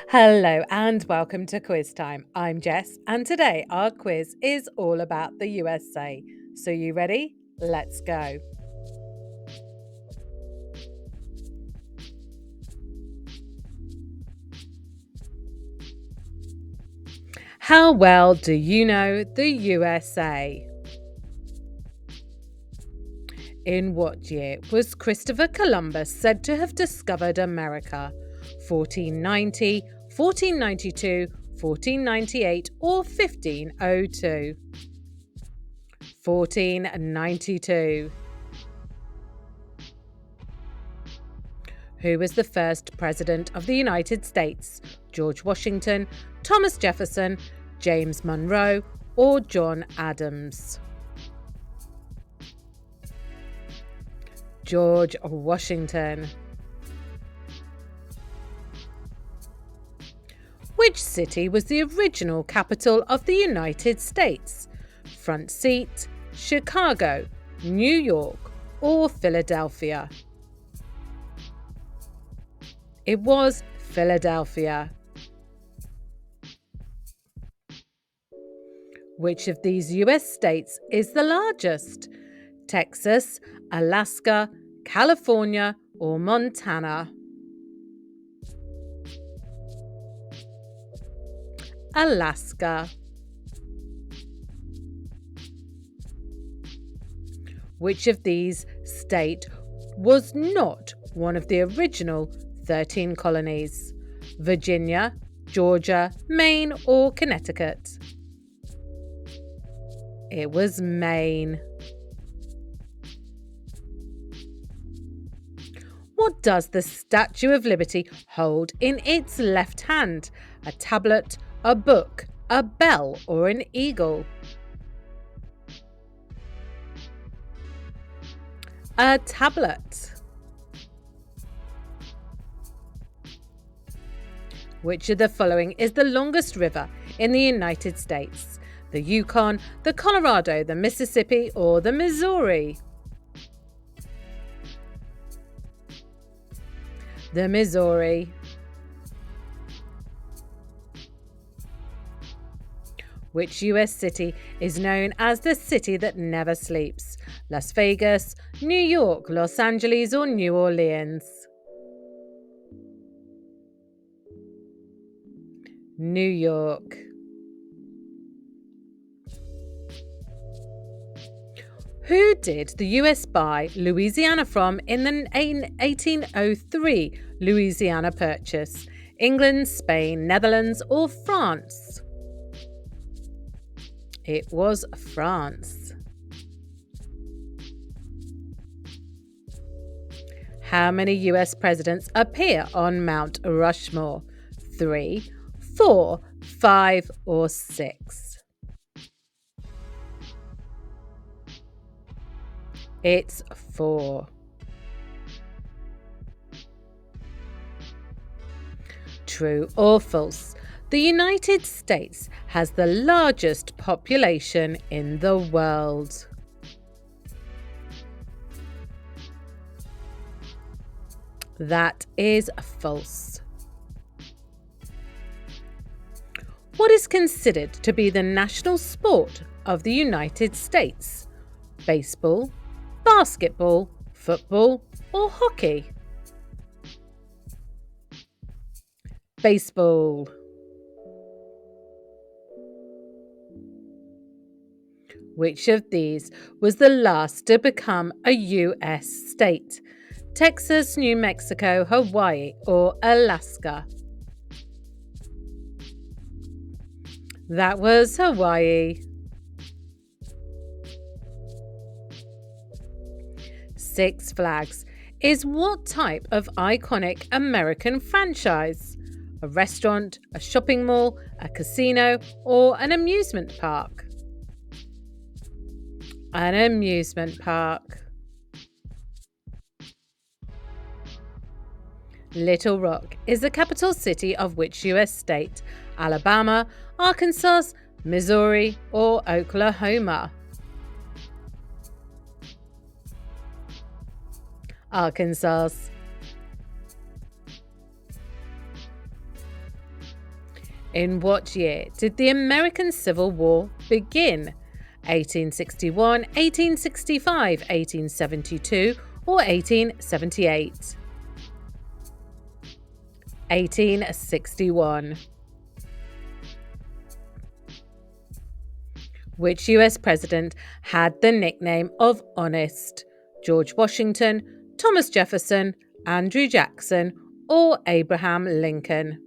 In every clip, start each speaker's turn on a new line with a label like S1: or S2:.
S1: Hello and welcome to Quiz Time. I'm Jess, and today our quiz is all about the USA. So, you ready? Let's go. How well do you know the USA? In what year was Christopher Columbus said to have discovered America? 1490, 1492, 1498, or 1502? 1492. Who was the first president of the United States? George Washington, Thomas Jefferson, James Monroe, or John Adams? George Washington. Which city was the original capital of the United States? Front Seat, Chicago, New York, or Philadelphia? It was Philadelphia. Which of these US states is the largest? Texas, Alaska, California, or Montana? Alaska. Which of these states was not one of the original 13 colonies? Virginia, Georgia, Maine, or Connecticut? It was Maine. What does the Statue of Liberty hold in its left hand? A tablet, a book, a bell, or an eagle? A tablet. Which of the following is the longest river in the United States? The Yukon, the Colorado, the Mississippi, or the Missouri? The Missouri. Which US city is known as the city that never sleeps? Las Vegas, New York, Los Angeles, or New Orleans? New York. Who did the US buy Louisiana from in the 1803 Louisiana Purchase? England, Spain, Netherlands, or France? It was France. How many US presidents appear on Mount Rushmore? 3, 4, 5, or 6? It's 4. True or false? The United States has the largest population in the world. That is false. What is considered to be the national sport of the United States? Baseball, basketball, football, or hockey? Baseball. Which of these was the last to become a US state? Texas, New Mexico, Hawaii, or Alaska? That was Hawaii. Six Flags is what type of iconic American franchise? A restaurant, a shopping mall, a casino, or an amusement park? An amusement park. Little Rock is the capital city of which US state? Alabama, Arkansas, Missouri, or Oklahoma? Arkansas. In what year did the American Civil War begin? 1861, 1865, 1872, or 1878? 1861. Which US president had the nickname of Honest? George Washington, Thomas Jefferson, Andrew Jackson, or Abraham Lincoln?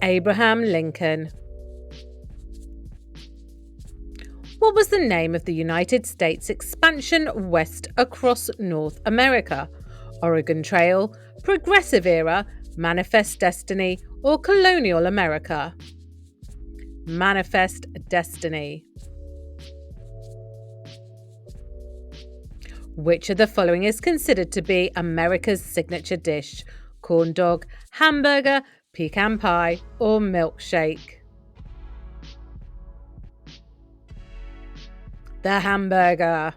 S1: Abraham Lincoln. What was the name of the United States expansion west across North America? Oregon Trail, Progressive Era, Manifest Destiny, or Colonial America? Manifest Destiny. Which of the following is considered to be America's signature dish? Corn dog, hamburger, pecan pie, or milkshake? The hamburger.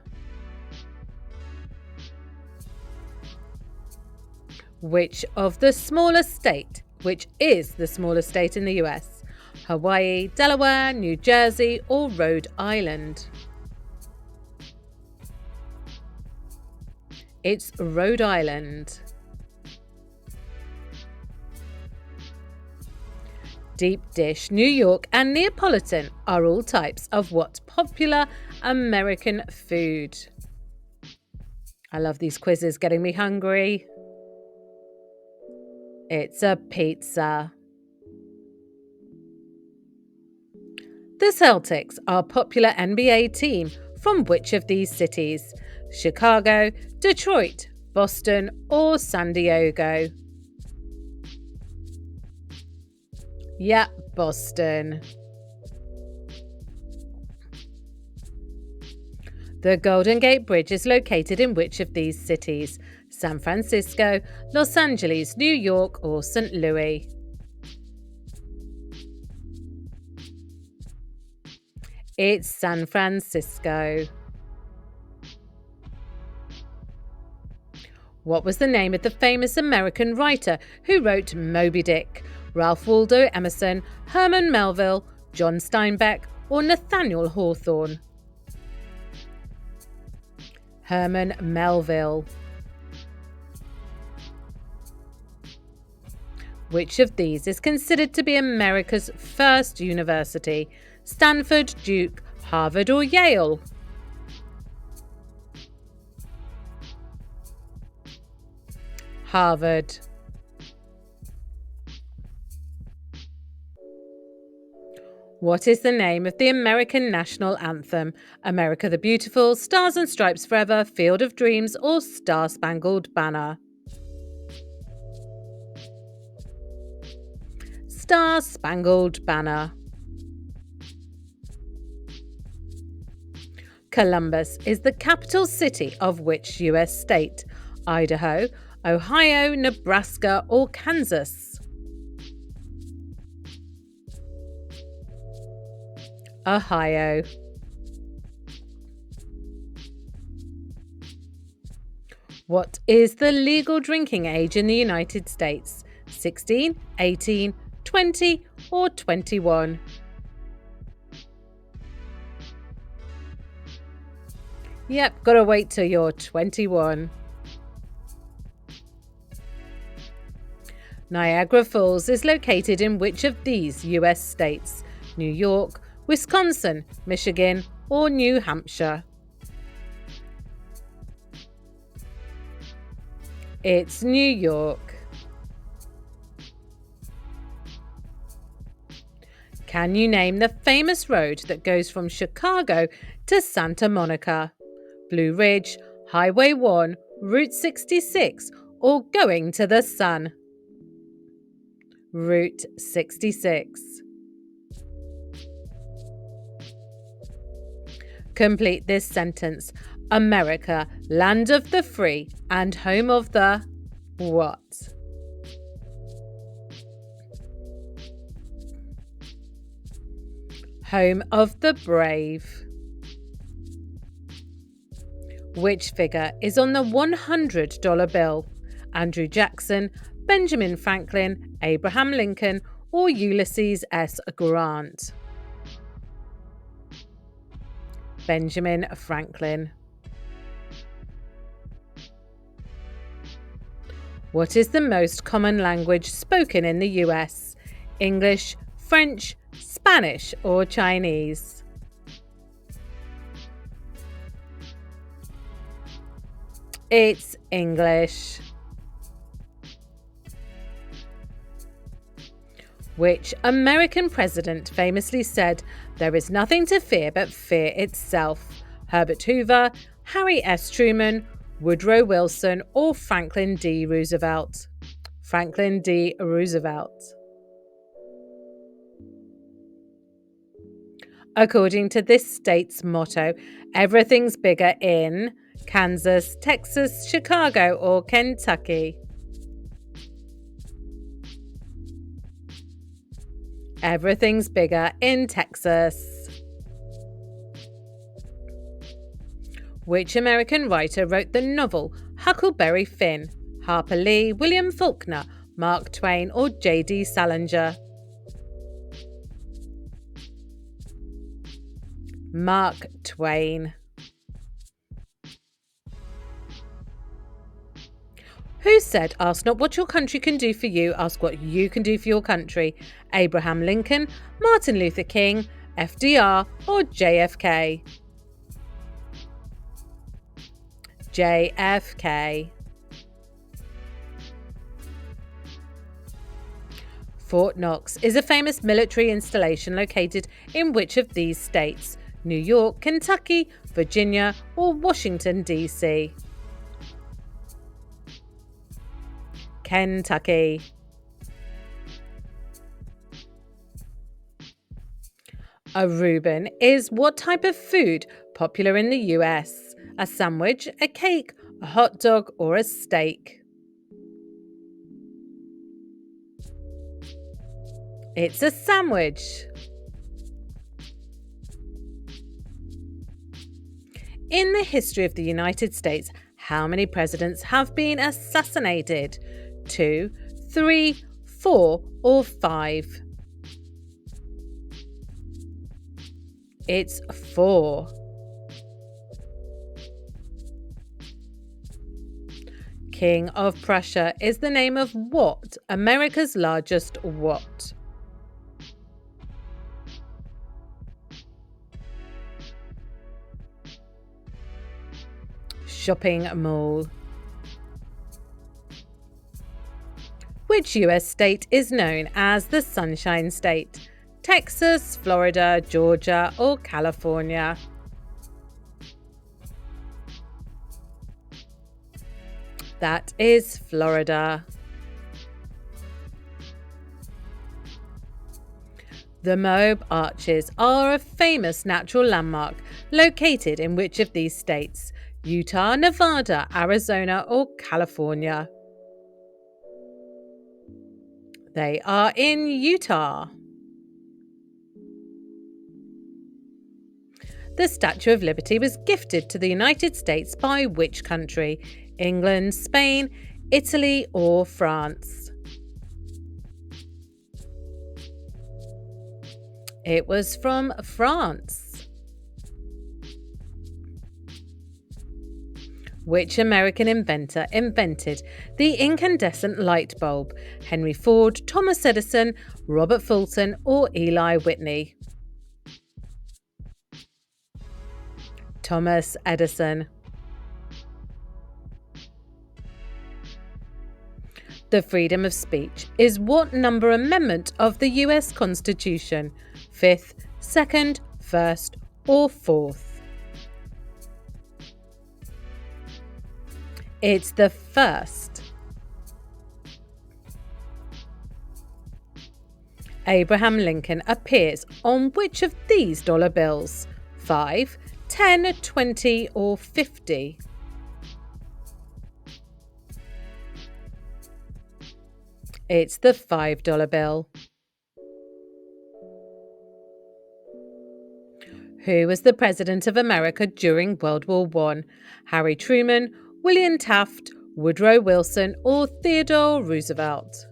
S1: Which is the smallest state in the US? Hawaii, Delaware, New Jersey, or Rhode Island? It's Rhode Island. Deep dish, New York, and Neapolitan are all types of what popular American food? I love these quizzes, getting me hungry. It's a pizza. The Celtics are a popular NBA team from which of these cities? Chicago, Detroit, Boston, or San Diego? Yeah, Boston. The Golden Gate Bridge is located in which of these cities? San Francisco, Los Angeles, New York, or St. Louis? It's San Francisco. What was the name of the famous American writer who wrote Moby Dick? Ralph Waldo Emerson, Herman Melville, John Steinbeck, or Nathaniel Hawthorne? Herman Melville. Which of these is considered to be America's first university? Stanford, Duke, Harvard, or Yale? Harvard. What is the name of the American national anthem? America the Beautiful, Stars and Stripes Forever, Field of Dreams, or Star-Spangled Banner? Star-Spangled Banner. Columbus is the capital city of which US state? Idaho, Ohio, Nebraska, or Kansas? Ohio. What is the legal drinking age in the United States? 16, 18, 20, or 21? Yep, gotta wait till you're 21. Niagara Falls is located in which of these US states? New York, Wisconsin, Michigan, or New Hampshire? It's New York. Can you name the famous road that goes from Chicago to Santa Monica? Blue Ridge, Highway 1, Route 66, or Going to the Sun? Route 66. Complete this sentence. America, land of the free and home of the what? Home of the brave. Which figure is on the $100 bill? Andrew Jackson, Benjamin Franklin, Abraham Lincoln, or Ulysses S. Grant? Benjamin Franklin. What is the most common language spoken in the US? English, French, Spanish, or Chinese? It's English. Which American president famously said, "There is nothing to fear but fear itself"? Herbert Hoover, Harry S. Truman, Woodrow Wilson, or Franklin D. Roosevelt? Franklin D. Roosevelt. According to this state's motto, everything's bigger in Kansas, Texas, Chicago, or Kentucky? Everything's bigger in Texas. Which American writer wrote the novel Huckleberry Finn? Harper Lee, William Faulkner, Mark Twain, or J.D. Salinger? Mark Twain. Who said, "Ask not what your country can do for you, ask what you can do for your country"? Abraham Lincoln, Martin Luther King, FDR, or JFK? JFK. Fort Knox is a famous military installation located in which of these states? New York, Kentucky, Virginia, or Washington, D.C.? Kentucky. A Reuben is what type of food popular in the US? A sandwich, a cake, a hot dog, or a steak? It's a sandwich. In the history of the United States, how many presidents have been assassinated? 2, 3, 4, or 5? It's 4. King of Prussia is the name of what? America's largest what? Shopping mall. Which US state is known as the Sunshine State? Texas, Florida, Georgia, or California? That is Florida. The Moab Arches are a famous natural landmark located in which of these states? Utah, Nevada, Arizona, or California? They are in Utah. The Statue of Liberty was gifted to the United States by which country? England, Spain, Italy, or France? It was from France. Which American inventor invented the incandescent light bulb? Henry Ford, Thomas Edison, Robert Fulton, or Eli Whitney? Thomas Edison. The freedom of speech is what number amendment of the US Constitution? 5th, 2nd, 1st, or 4th? It's the 1st. Abraham Lincoln appears on which of these dollar bills? 5, 10, 20, or 50? It's the $5 bill. Who was the President of America during World War I? Harry Truman, William Taft, Woodrow Wilson or Theodore Roosevelt?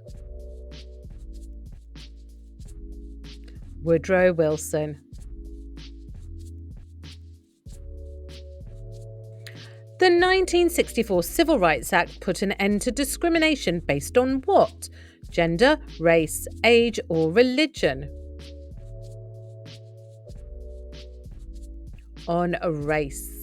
S1: Woodrow Wilson. The 1964 Civil Rights Act put an end to discrimination based on what? Gender, race, age, or religion? On race.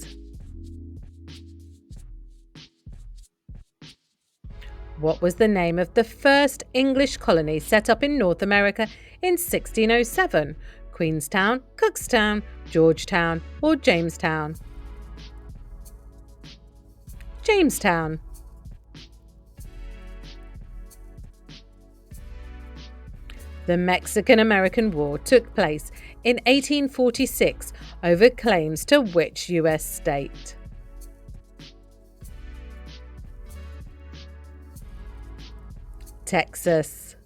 S1: What was the name of the first English colony set up in North America in 1607? Queenstown, Cookstown, Georgetown, or Jamestown? Jamestown. The Mexican-American War took place in 1846 over claims to which US state? Texas.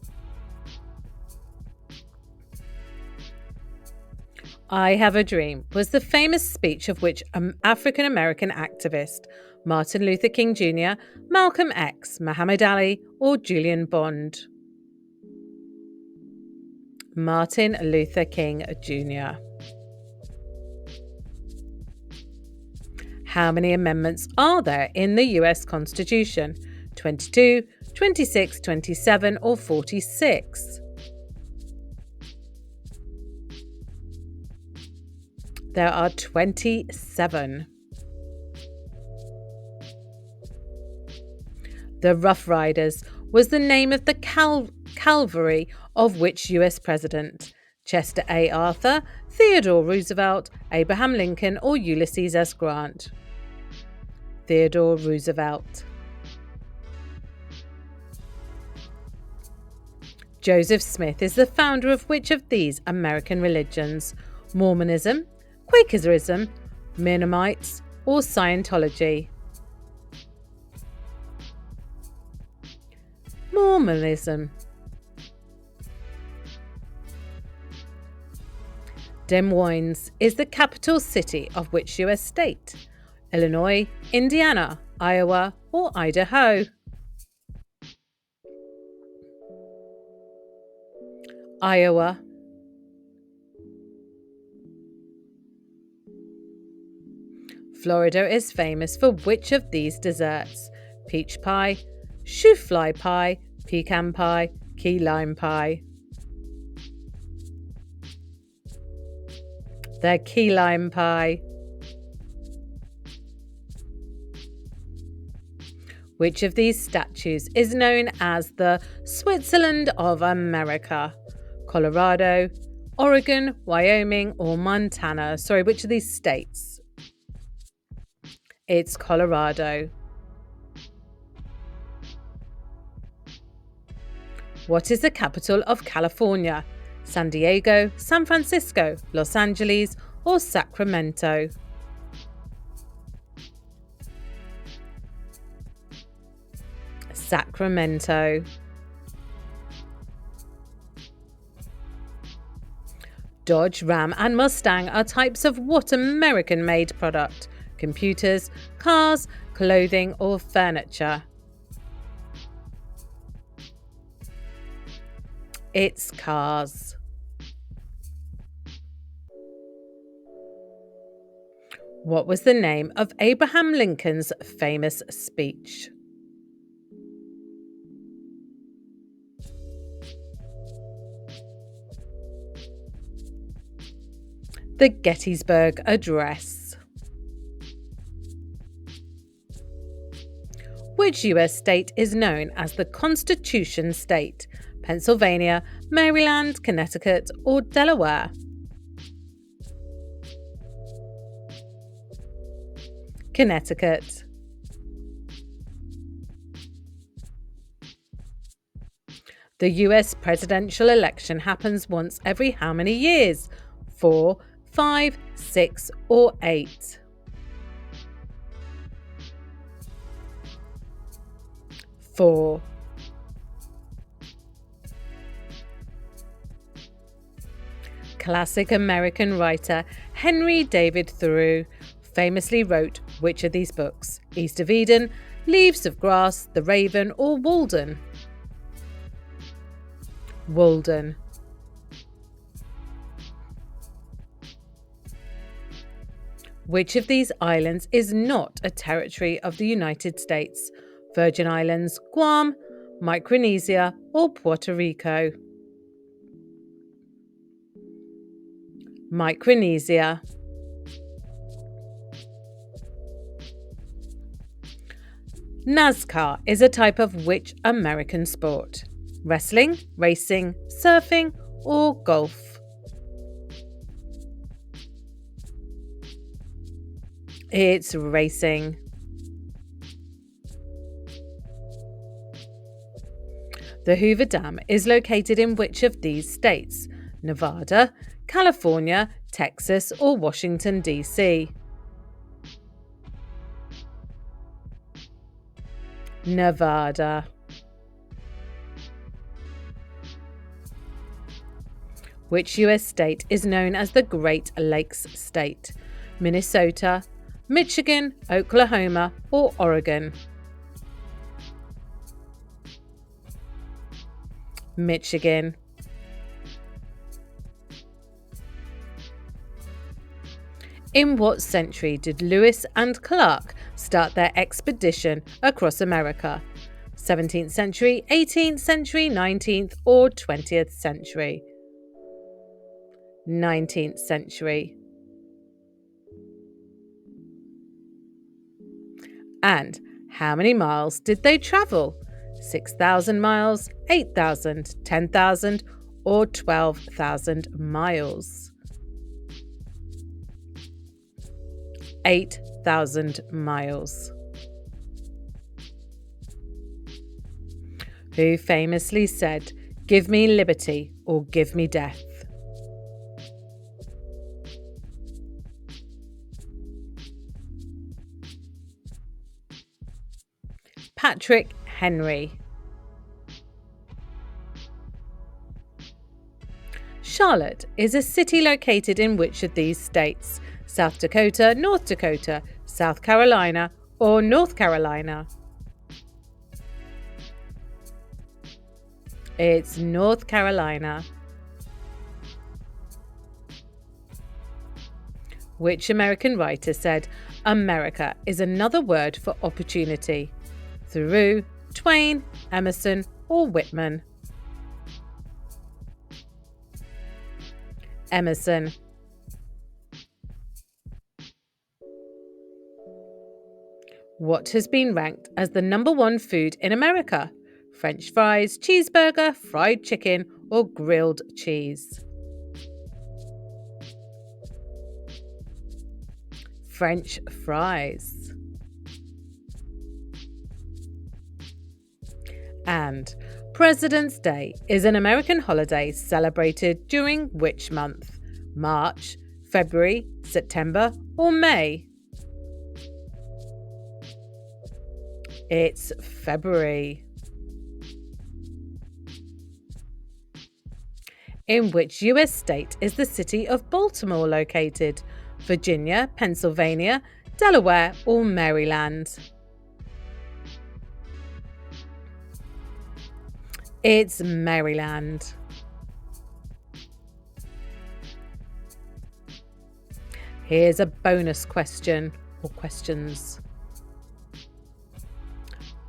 S1: I Have a Dream was the famous speech of which African-American activist? Martin Luther King Jr., Malcolm X, Muhammad Ali, or Julian Bond? Martin Luther King Jr. How many amendments are there in the US Constitution? 22, 26, 27, or 46? There are 27. The Rough Riders was the name of the cavalry of which US president? Chester A. Arthur, Theodore Roosevelt, Abraham Lincoln, or Ulysses S. Grant? Theodore Roosevelt. Joseph Smith is the founder of which of these American religions? Mormonism, Quakerism, Mennonites, or Scientology? Mormonism. Des Moines is the capital city of which US state? Illinois, Indiana, Iowa, or Idaho? Iowa. Florida is famous for which of these desserts? Peach pie, shoofly pie, pecan pie, key lime pie? The key lime pie. Which of these statues is known as the Switzerland of America? Colorado, Oregon, Wyoming, or Montana? Sorry, which of these states? It's Colorado. What is the capital of California? San Diego, San Francisco, Los Angeles, or Sacramento? Sacramento. Dodge, Ram, and Mustang are types of what American-made product? Computers, cars, clothing, or furniture? It's cars. What was the name of Abraham Lincoln's famous speech? The Gettysburg Address. Which US state is known as the Constitution State? Pennsylvania, Maryland, Connecticut, or Delaware? Connecticut. The US presidential election happens once every how many years? 4, 5, 6, or 8? 4. Classic American writer Henry David Thoreau famously wrote which of these books? East of Eden, Leaves of grass, the raven, or Walden? Walden. Which of these islands is not a territory of the United States? Virgin Islands, Guam, Micronesia, or Puerto Rico? Micronesia. NASCAR is a type of which American sport? Wrestling, racing, surfing, or golf? It's racing. The Hoover Dam is located in which of these states? Nevada, California, Texas, or Washington, D.C.? Nevada. Which US state is known as the Great Lakes State? Minnesota, Michigan, Oklahoma, or Oregon? Michigan. In what century did Lewis and Clark start their expedition across America? 17th century, 18th century, 19th, or 20th century? 19th century. And how many miles did they travel? 6,000 miles, 8,000, 10,000, or 12,000 miles? 8,000 miles. Who famously said, "Give me liberty or give me death"? Patrick Henry. Charlotte is a city located in which of these states? South Dakota, North Dakota, South Carolina, or North Carolina? It's North Carolina. Which American writer said, "America is another word for opportunity"? Thoreau, Twain, Emerson, or Whitman? Emerson. What has been ranked as the #1 food in America? French fries, cheeseburger, fried chicken, or grilled cheese? French fries. And President's Day is an American holiday celebrated during which month? March, February, September, or May? It's February. In which US state is the city of Baltimore located? Virginia, Pennsylvania, Delaware, or Maryland? It's Maryland. Here's a bonus question or questions.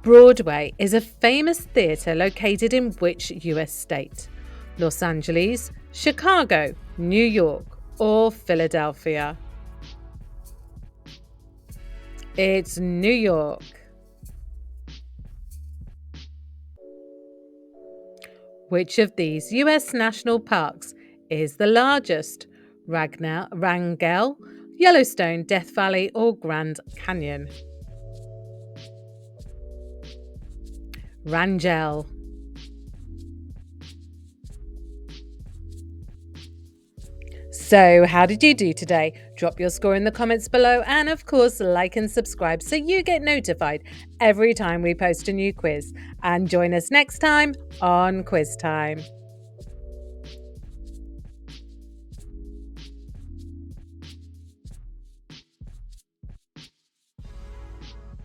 S1: Broadway is a famous theatre located in which US state? Los Angeles, Chicago, New York, or Philadelphia? It's New York. Which of these US national parks is the largest? Wrangell, Yellowstone, Death Valley, or Grand Canyon? Wrangell. So, how did you do today? Drop your score in the comments below and, of course, like and subscribe so you get notified every time we post a new quiz. And join us next time on Quiz Time.